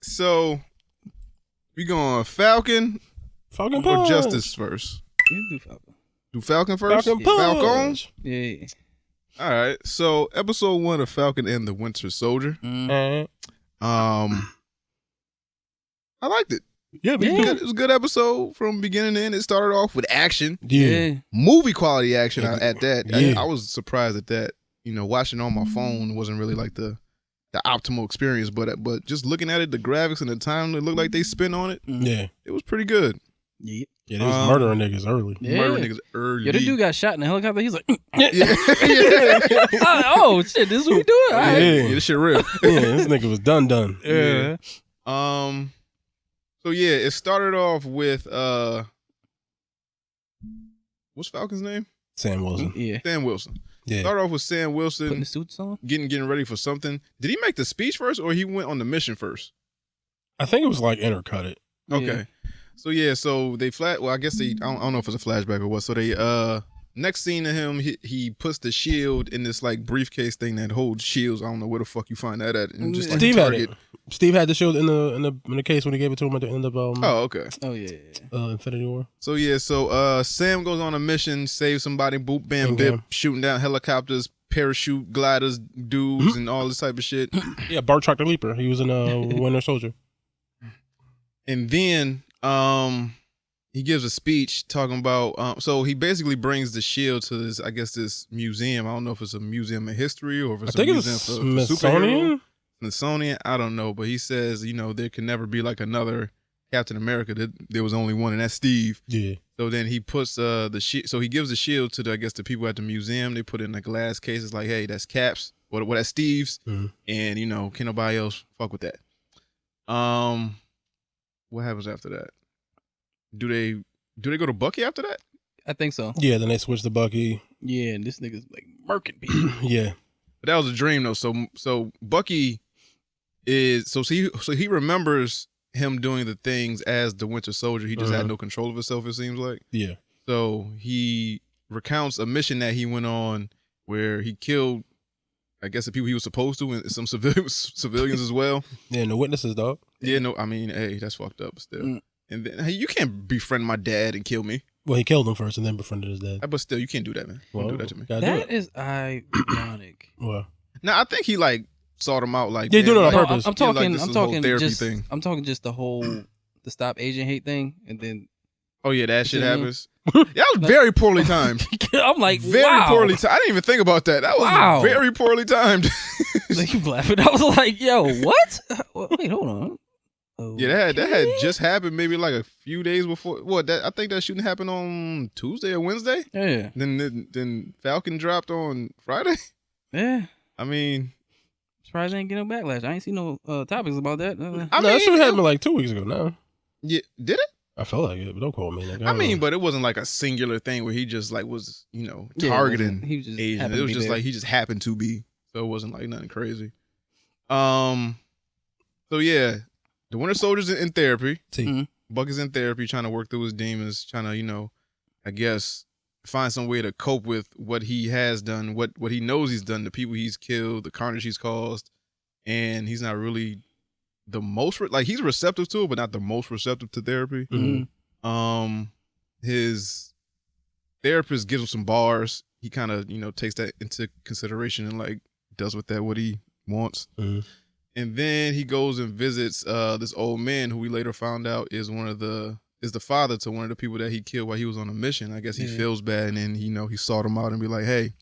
So, we going Falcon Falcon or Punch. Justice first? You do Falcon. Do Falcon first? Falcon Falcon? Punch. Yeah. All right. So, episode 1 of Falcon and the Winter Soldier. Mm. I liked it. Yeah, me Yeah. too. It was a good episode from beginning to end. It started off with action, Yeah. movie quality action Yeah. at that. Yeah. I was surprised at that. You know, watching on my phone wasn't really like the optimal experience, but just looking at it, the graphics and the time it looked like they spent on it, Yeah. it was pretty good. Yeah. Yeah, they was murdering niggas early. Yeah. Murder niggas early. Yeah, the dude got shot in the helicopter. He's like, yeah. oh shit, this is what we doing? All right. Yeah. Yeah, this shit real. Yeah, this nigga was done. Yeah. So yeah, it started off with what's Falcon's name? Sam Wilson. Yeah. Sam Wilson. Yeah. Started off with Sam Wilson Putting the suits on. getting ready for something. Did he make the speech first, or he went on the mission first? I think it was like intercutted. Okay. So yeah, so they well, I guess they I don't know if it's a flashback or what. So they next scene of him, he puts the shield in this like briefcase thing that holds shields. I don't know where the fuck you find that at. And just like Steve had Target. it. Steve had the shield in the case when he gave it to him at the end of Oh, okay. Oh yeah. Infinity War. So yeah, so Sam goes on a mission, saves somebody, boop, bam, Okay. bip, shooting down helicopters, parachute gliders, dudes, and all this type of shit. Yeah, Bart Truck the Leaper. He was in Winter Soldier. And then he gives a speech talking about so he basically brings the shield to this, I guess, this museum. I don't know if it's a museum of history or if it's I think a it's museum for superheroes. Smithsonian. Smithsonian, I don't know, but he says, you know, there can never be like another Captain America. There was only one, and that's Steve. Yeah. So then he puts the shield. So he gives the shield to the, I guess, the people at the museum. They put it in a glass case. It's like, hey, that's Cap's. What that's Steve's. Mhm. And you know, can nobody else fuck with that? What happens after that? Do they go to Bucky after that? I think so. Yeah, then they switched to Bucky. Yeah, and this nigga's like murking people. Yeah. But that was a dream though. So Bucky is so he remembers him doing the things as the Winter Soldier. He just had no control of himself, it seems like. Yeah. So he recounts a mission that he went on where he killed, I guess, the people he was supposed to, and some civilians as well. Yeah, no witnesses, dog. Yeah, no, I mean, hey, that's fucked up still. And then, hey, you can't befriend my dad and kill me. Well, he killed him first and then befriended his dad. But still, you can't do that, man. Don't do that to me. Gotta do That it. is ironic. Well, Now, I think he like sought him out, like Yeah, doing it on like, purpose. I'm yeah, like, talking. this I'm is a whole talking therapy just. thing. I'm talking just the stop Asian hate thing, and then Oh yeah, that shit Yeah. happens. That was very poorly timed. I'm like, Very wow. poorly timed. I didn't even think about that. That was Wow. very poorly timed. Like, you laughing? I was like, yo, what? Wait, hold on. Oh, Yeah, that had just happened maybe like a few days before. What? I think that shouldn't happen on Tuesday or Wednesday. Yeah, Then Falcon dropped on Friday. yeah. I mean, Surprised I ain't get no backlash. I ain't seen no topics about that. I no, mean, that should have happened like 2 weeks ago now. yeah, did it? I felt like it, but don't call me. Nigga. I mean, but it wasn't like a singular thing where he just like was, you know, Yeah, targeting he was just Asian. happened It to was be just there. like he just happened to be. So it wasn't like nothing crazy. So yeah, the Winter Soldier's in therapy. T. Bucky's in therapy, trying to work through his demons, trying to, you know, I guess find some way to cope with what he has done, what he knows he's done, the people he's killed, the carnage he's caused, and he's not really the most like he's receptive to it, but not the most receptive to therapy. Mhm. His therapist gives him some bars. He kind of, you know, takes that into consideration and like does with that what he wants. Mhm. And then he goes and visits this old man who we later found out is the father to one of the people that he killed while he was on a mission. I guess he feels bad, and then, you know, he sought him out and be like, hey,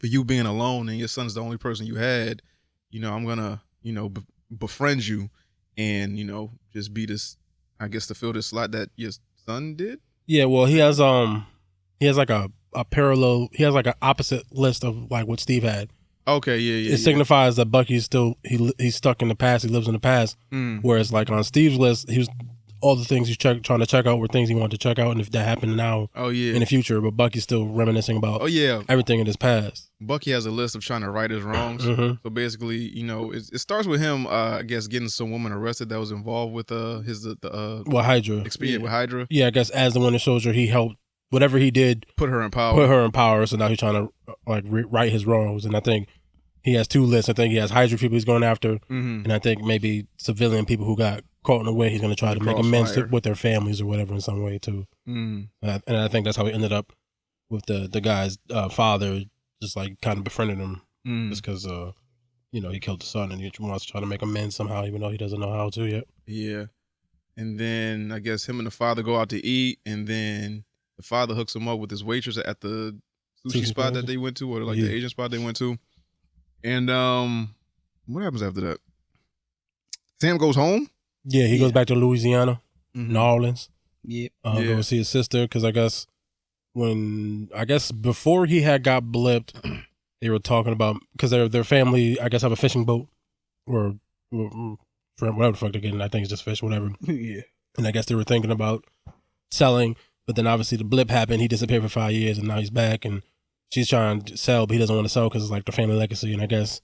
for you being alone and your son's the only person you had, you know, I'm gonna, you know, befriend you and, you know, just be this, I guess, to fill this slot that your son did. Yeah, well, he has like a parallel. He has like an opposite list of like what Steve had. Okay, yeah. It signifies that Bucky's still he's stuck in the past. He lives in the past. Whereas like on Steve's list, he was all the things he's trying to check out were things he wanted to check out, and if that happened now, in the future. But Bucky's still reminiscing about everything in his past. Bucky has a list of trying to right his wrongs. So basically, you know, it starts with him, I guess, getting some woman arrested that was involved with Hydra experience with Hydra. Yeah, I guess as the Winter Soldier, he helped whatever he did put her in power. So now he's trying to like right his wrongs, and I think he has 2 lists. I think he has Hydra people he's going after, and I think maybe civilian people who got caught in the way. He's going to try to make amends with their families or whatever in some way too. And I think that's how he ended up with the guy's father, just like kind of befriending him just because he killed the son and he wants to try to make amends somehow, even though he doesn't know how to yet. Yeah, and then I guess him and the father go out to eat, and then the father hooks him up with his waitress at the sushi spot that they went to, or like the Asian spot they went to. And what happens after that? Sam goes home? Yeah, he goes back to Louisiana, New Orleans. Yep. Go see his sister, because I guess before he had got blipped, they were talking about, because their family, I guess, have a fishing boat, or whatever the fuck they're getting. I think it's just fish, whatever. Yeah. And I guess they were thinking about selling, but then obviously the blip happened. He disappeared for 5 years, and now he's back, and she's trying to sell, but he doesn't want to sell because it's like the family legacy. And I guess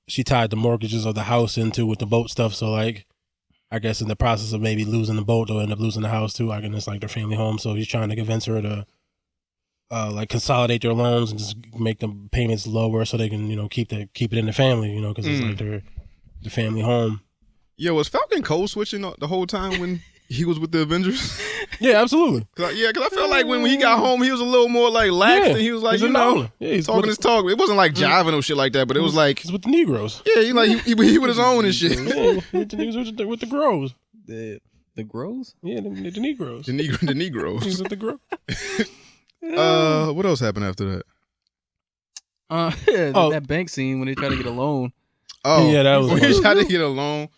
she tied the mortgages of the house into with the boat stuff. So like, I guess in the process of maybe losing the boat, they'll end up losing the house too. Like, and it's like their family home. So he's trying to convince her to like consolidate their loans and just make the payments lower so they can keep it in the family. Because it's like their family home. Yo, was Falcon code switching the whole time when he was with the Avengers? Yeah, absolutely. Cause I felt like when he got home, he was a little more like lax, and he was like, he's talking his talk. It wasn't like jiving or shit like that, but it was like he's with the Negroes. Yeah, he with his own and shit. Yeah, with the Grows. The Grows? Yeah, the Negroes. The Negroes. He's with the Grows. What else happened after that? That bank scene when they try to get a loan. Oh, yeah, that was. When he tried to get a loan.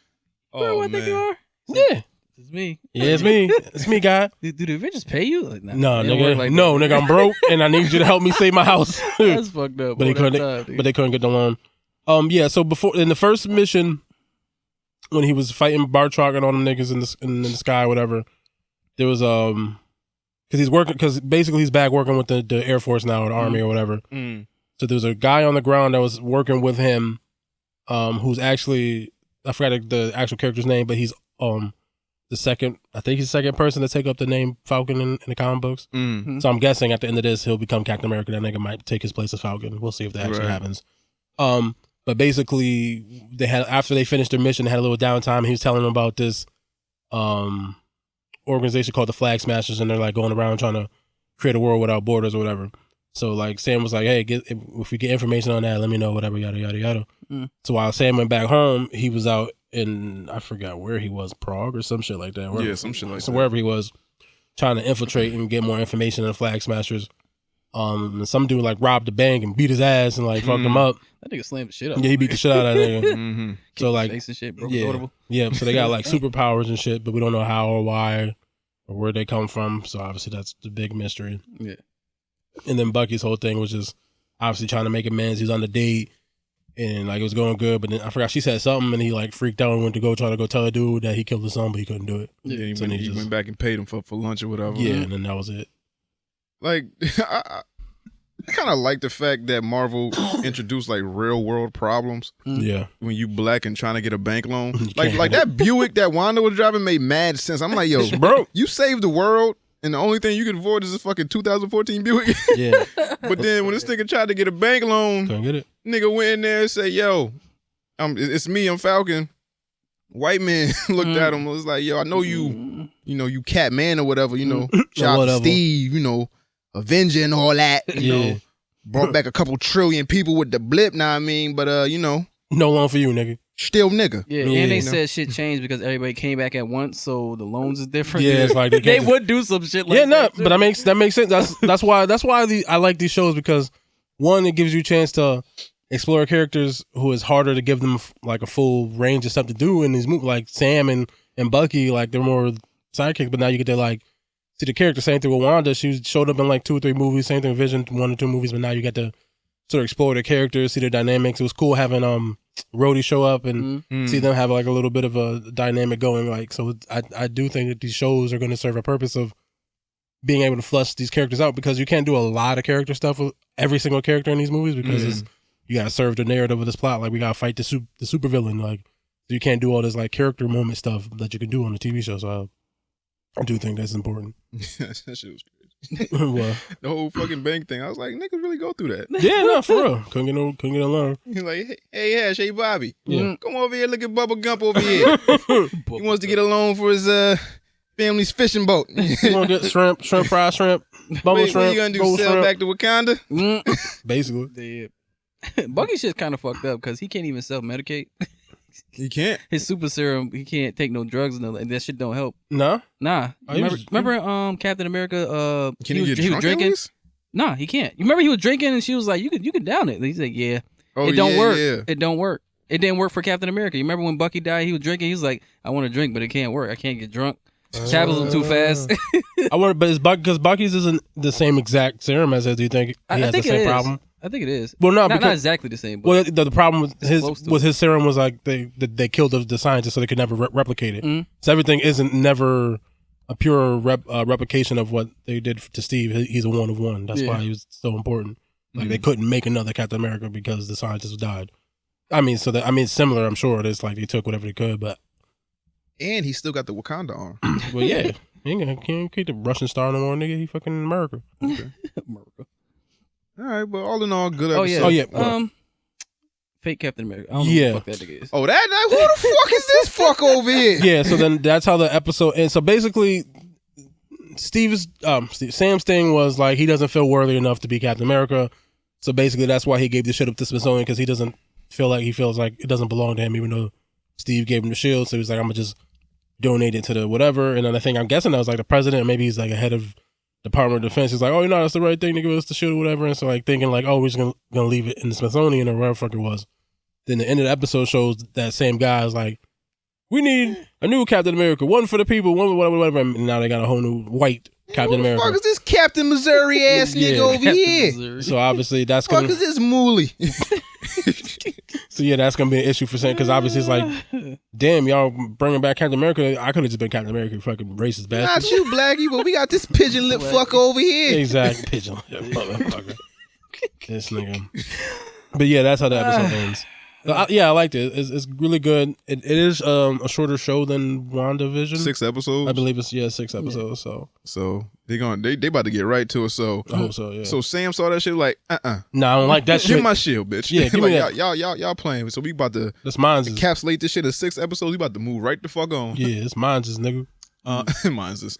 Oh, I think you are. Yeah. It's me. Yeah, it's me. It's me, guy. Do the Avengers pay you? Like, no, nigga. Like nigga, I'm broke and I need you to help me save my house. That's fucked up. But they couldn't get the loan. Yeah, so before in the first mission when he was fighting Bartrock and all them niggas in the sky or whatever, there was because basically he's back working with the Air Force now or the Army or whatever. So there was a guy on the ground that was working with him, who's actually, I forgot the actual character's name, but he's he's the second person to take up the name Falcon in the comic books. So I'm guessing at the end of this, he'll become Captain America. That nigga might take his place as Falcon. We'll see if that actually happens. But basically, after they finished their mission, they had a little downtime. And he was telling them about this organization called the Flag Smashers, and they're like going around trying to create a world without borders or whatever. So like Sam was like, hey, if we get information on that, let me know, whatever, yada, yada, yada. So while Sam went back home, he was out in, I forgot where he was, Prague or some shit like that. Some shit like that. So wherever he was, trying to infiltrate and get more information on the Flag Smashers. And some dude like robbed the bank and beat his ass and like fucked him up. That nigga slammed the shit up. Yeah, he beat the shit out of that nigga. So like, face and shit, broke yeah. So they got like superpowers and shit, but we don't know how or why or where they come from. So obviously that's the big mystery. Yeah. And then Bucky's whole thing was just obviously trying to make amends. He was on the date and like it was going good, but then I forgot she said something and he like freaked out and went to go tell a dude that he killed his son, but he couldn't do it. Yeah, he went back and paid him for lunch or whatever. Yeah, and then that was it. Like, I kind of like the fact that Marvel introduced like real world problems. Yeah, when you black and trying to get a bank loan, like that Buick that Wanda was driving made mad sense. I'm like, yo, bro, you saved the world. And the only thing you can avoid is a fucking 2014 Buick. Yeah. But then when this nigga tried to get a bank loan, couldn't get it. Nigga went in there and said, yo, it's me, I'm Falcon. White man looked at him and was like, yo, I know you Cat Man or whatever, shout out to Steve, Avenger and all that, brought back a couple trillion people with the blip, now I mean, but no loan for you, nigga. Still nigga. Yeah, and they said shit changed because everybody came back at once, so the loans is different. Yeah, it's like they would do some shit like that. But that makes sense. That's why I like these shows, because one, it gives you a chance to explore characters who is harder to give them like a full range of stuff to do in these movies. Like Sam and Bucky, like they're more sidekicks, but now you get to like see the character. Same thing with Wanda. She showed up in like 2 or 3 movies. Same thing with Vision, 1 or 2 movies, but now you get to sort of explore the characters, see their dynamics. It was cool having Rhodey show up and see them have like a little bit of a dynamic going. Like, so I do think that these shows are going to serve a purpose of being able to flush these characters out, because you can't do a lot of character stuff with every single character in these movies, because you got to serve the narrative of this plot. Like, we got to fight the supervillain. Like, so you can't do all this like character moment stuff that you can do on the TV show. So I do think that's important. That shit was crazy. What? The whole fucking bank thing. I was like, niggas really go through that. Yeah, no, for real. Couldn't get a loan. He's like, hey, Hesh, hey, Bobby. Yeah. Come over here, look at Bubba Gump over here. He wants to get a loan for his family's fishing boat. You want to get shrimp, fried shrimp, bubble shrimp. What you gonna do, sell back to Wakanda? Basically. Yeah. Bucky shit's kind of fucked up because he can't even self-medicate. He can't. His super serum, he can't take no drugs and that shit don't help. Nah? Nah. Remember Captain America? Can he was drinking? Nah, he can't. You remember he was drinking and she was like, "You could down it." He's like, "Yeah, it don't work. Yeah. It don't work. It didn't work for Captain America." You remember when Bucky died? He was drinking. He was like, "I want to drink, but it can't work. I can't get drunk. Metabolism too fast." But it's because Bucky's isn't the same exact serum as do you think he has the same problem? I think it is. Well, no, not exactly the same. But well, the problem with his serum was like they killed the scientists so they could never replicate it. Mm-hmm. So everything isn't never a pure replication of what they did to Steve. He's a one of one. That's why he was so important. Like they couldn't make another Captain America because the scientists died. I mean, similar. I'm sure it's like they took whatever they could, but and he still got the Wakanda arm. Well, yeah, he can't keep the Russian star no more, nigga. He fucking in America. Okay. America. All right, but all in all, good episode. Oh yeah. Fake Captain America. I don't know what the fuck that nigga is. Oh, that who the fuck is this fuck over here? Yeah, so then that's how the episode ends. So basically, Sam's thing was like he doesn't feel worthy enough to be Captain America. So basically, that's why he gave the shit up to Smithsonian because he doesn't feel like he feels like it doesn't belong to him, even though Steve gave him the shield. So he was like, I'm gonna just donate it to the whatever. And then I think I'm guessing that was like the president, maybe he's like a head of Department of Defense. He's like, oh, that's the right thing to give us the shield or whatever. And so like thinking like, oh, we're just gonna leave it in the Smithsonian or wherever the fuck it was. Then the end of the episode shows that same guy is like, we need a new Captain America, one for the people, one whatever. And now they got a whole new white Captain America. What the fuck is this Captain Missouri ass nigga over here? Missouri. So obviously that's gonna. What the fuck is this mooly? So yeah, that's gonna be an issue for Sam because obviously it's like, damn, y'all bringing back Captain America. I could have just been Captain America, you fucking racist bastard. Not you, Blackie, but we got this pigeon lip fucker over here. Exactly, pigeon lip motherfucker. This nigga. But yeah, that's how the episode ends. I liked it. It's really good. It is a shorter show than WandaVision. 6 episodes, I believe it's 6 episodes. Yeah. So they about to get right to it. So I hope so. Yeah. So Sam saw that shit like No, I don't like that shit. Give my shield, bitch. Yeah, give like, me that. Y'all playing. So we about to encapsulate this shit in 6 episodes. We about to move right the fuck on. Yeah, it's mine's nigga. Mine's